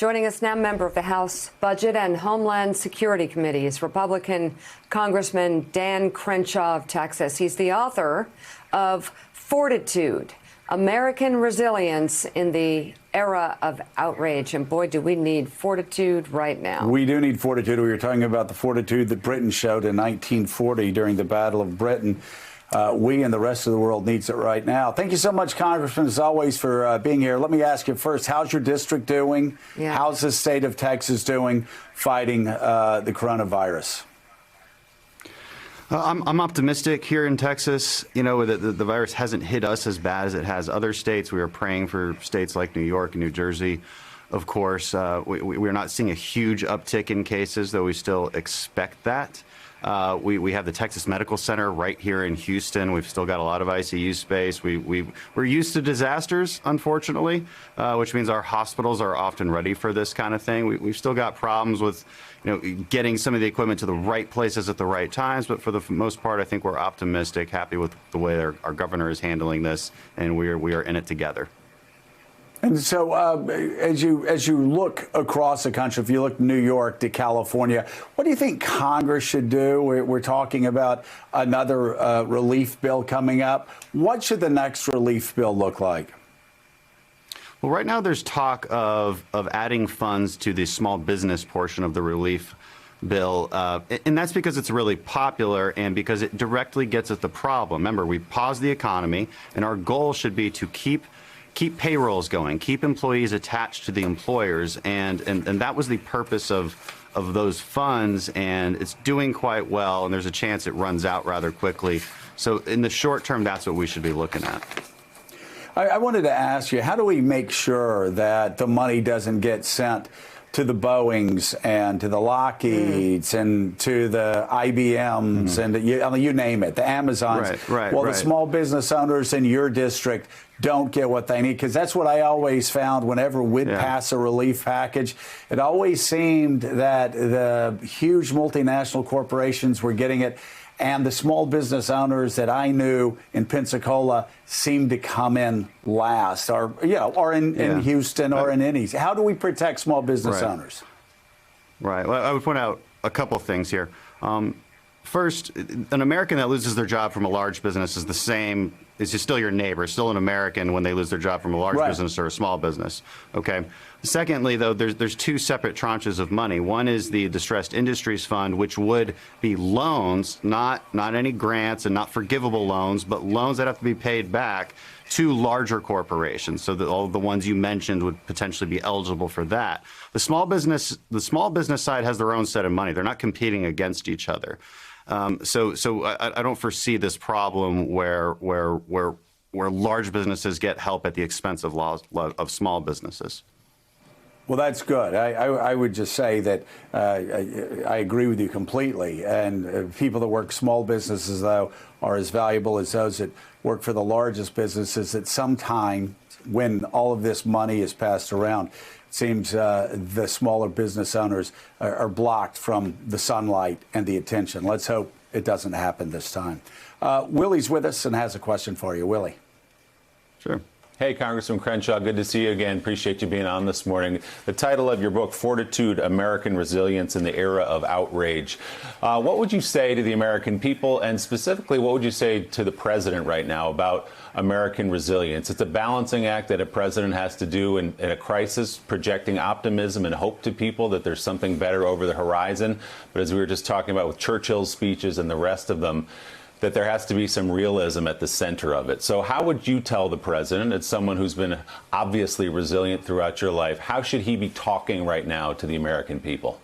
Joining us now, member of the House Budget and Homeland Security Committees, Republican Congressman Dan Crenshaw of Texas. He's the author of Fortitude, American Resilience in the Era of Outrage. And boy, do we need fortitude right now. We do need fortitude. We were talking about the fortitude that Britain showed in 1940 during the Battle of Britain. We and the rest of the world needs it right now. Thank you so much, Congressman, as always, for being here. Let me ask you first, how's your district doing? Yeah. How's the state of Texas doing fighting the coronavirus? I'm optimistic here in Texas. You know, the virus hasn't hit us as bad as it has other states. We are praying for states like New York and New Jersey. Of course, we're not seeing a huge uptick in cases, though we still expect that. We have the Texas Medical Center right here in Houston. We've still got a lot of ICU space. We're used to disasters, unfortunately, which means our hospitals are often ready for this kind of thing. We've still got problems with, getting some of the equipment to the right places at the right times. But for the most part, I think we're optimistic, happy with the way our governor is handling this, and we are in it together. And so as you look across the country, if you look New York to California, what do you think Congress should do? We're talking about another relief bill coming up. What should the next relief bill look like? Well, right now there's talk of adding funds to the small business portion of the relief bill, and that's because it's really popular and because it directly gets at the problem. Remember, we paused the economy, and our goal should be to keep payrolls going, keep employees attached to the employers, and that was the purpose of those funds, and it's doing quite well, and there's a chance it runs out rather quickly. So in the short term, that's what we should be looking at. I wanted to ask you, how do we make sure that the money doesn't get sent to the Boeings and to the Lockheeds and to the IBMs and you name it, the Amazons? Right. The small business owners in your district don't get what they need, because that's what I always found whenever we'd pass a relief package. It always seemed that the huge multinational corporations were getting it, and the small business owners that I knew in Pensacola seemed to come in last, or in Houston or in any. How do we protect small business owners? Right. Well, I would point out a couple things here. First, an American that loses their job from a large business is the same. It's just still your neighbor, still an American when they lose their job from a large business or a small business. Okay. Secondly, though, there's two separate tranches of money. One is the Distressed Industries Fund, which would be loans, not any grants and not forgivable loans, but loans that have to be paid back to larger corporations. So that all the ones you mentioned would potentially be eligible for that. The small business side has their own set of money. They're not competing against each other. So I don't foresee this problem where large businesses get help at the expense of small businesses. Well, that's good. I would just say that I agree with you completely. And people that work small businesses, though, are as valuable as those that work for the largest businesses. At some time, when all of this money is passed around, it seems the smaller business owners are blocked from the sunlight and the attention. Let's hope it doesn't happen this time. Willie's with us and has a question for you. Willie. Sure. Hey, Congressman Crenshaw, good to see you again. Appreciate you being on this morning. The title of your book, Fortitude, American Resilience in the Era of Outrage. What would you say to the American people, and specifically, what would you say to the president right now about American resilience? It's a balancing act that a president has to do in a crisis, projecting optimism and hope to people that there's something better over the horizon. But as we were just talking about with Churchill's speeches and the rest of them, that there has to be some realism at the center of it. So how would you tell the president, as someone who's been obviously resilient throughout your life, how should he be talking right now to the American people?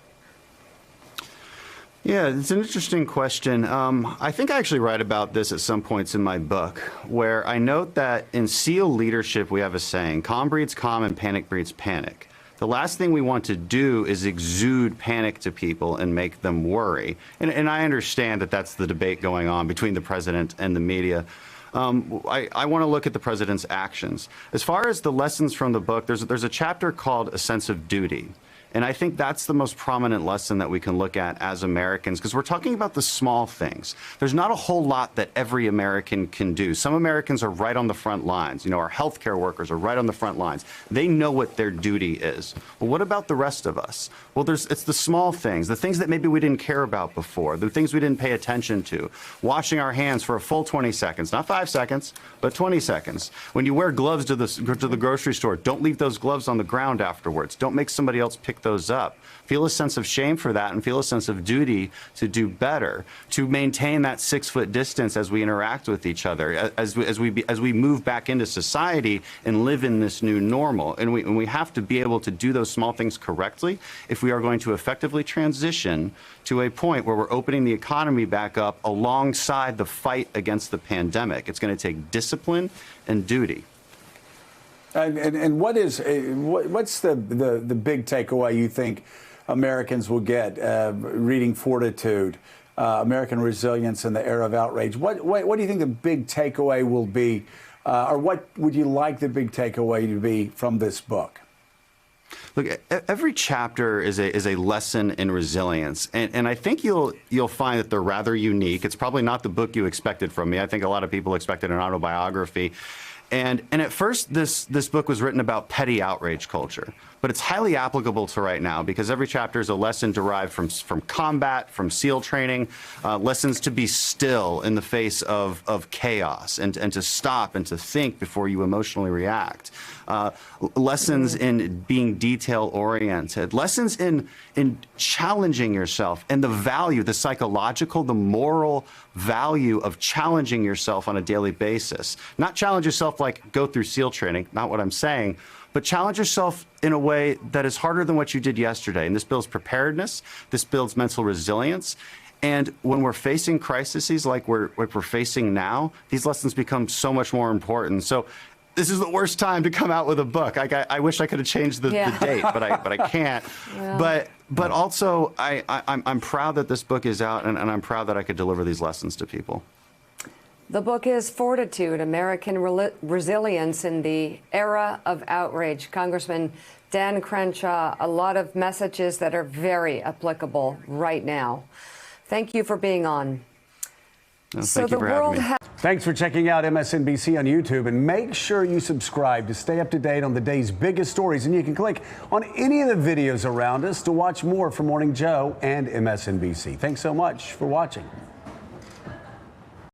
Yeah, it's an interesting question. I think I actually write about this at some points in my book, where I note that in SEAL leadership, we have a saying, calm breeds calm and panic breeds panic. The last thing we want to do is exude panic to people and make them worry. And I understand that that's the debate going on between the president and the media. I want to look at the president's actions. As far as the lessons from the book, there's a chapter called A Sense of Duty. And I think that's the most prominent lesson that we can look at as Americans, because we're talking about the small things. There's not a whole lot that every American can do. Some Americans are right on the front lines. You know, our healthcare workers are right on the front lines. They know what their duty is. Well, what about the rest of us? Well, it's the small things, the things that maybe we didn't care about before, the things we didn't pay attention to. Washing our hands for a full 20 seconds, not 5 seconds, but 20 seconds. When you wear gloves to the grocery store, don't leave those gloves on the ground afterwards. Don't make somebody else pick those up. Feel a sense of shame for that and feel a sense of duty to do better, to maintain that 6-foot distance as we interact with each other, as we move back into society and live in this new normal. And we have to be able to do those small things correctly if we are going to effectively transition to a point where we're opening the economy back up alongside the fight against the pandemic. It's going to take discipline and duty. And what's the big takeaway you think Americans will get reading Fortitude, American Resilience in the Era of Outrage? What do you think the big takeaway will be, or what would you like the big takeaway to be from this book? Look, every chapter is a lesson in resilience, and I think you'll find that they're rather unique. It's probably not the book you expected from me. I think a lot of people expected an autobiography. And at first, this book was written about petty outrage culture, but it's highly applicable to right now because every chapter is a lesson derived from combat, from SEAL training, lessons to be still in the face of chaos and to stop and to think before you emotionally react. Lessons in being detail-oriented, lessons in challenging yourself and the value, the psychological, the moral value of challenging yourself on a daily basis. Not challenge yourself like go through SEAL training, not what I'm saying, but challenge yourself in a way that is harder than what you did yesterday. And this builds preparedness, this builds mental resilience. And when we're facing crises like we're facing now, these lessons become so much more important. So this is the worst time to come out with a book. I wish I could have changed the date, but I can't. Yeah. But also, I'm proud that this book is out, and I'm proud that I could deliver these lessons to people. The book is Fortitude, American Resilience in the Era of Outrage. Congressman Dan Crenshaw, a lot of messages that are very applicable right now. Thank you for being on. No, thank you for having me. Thanks for checking out MSNBC on YouTube, and make sure you subscribe to stay up to date on the day's biggest stories. And you can click on any of the videos around us to watch more from Morning Joe and MSNBC. Thanks so much for watching.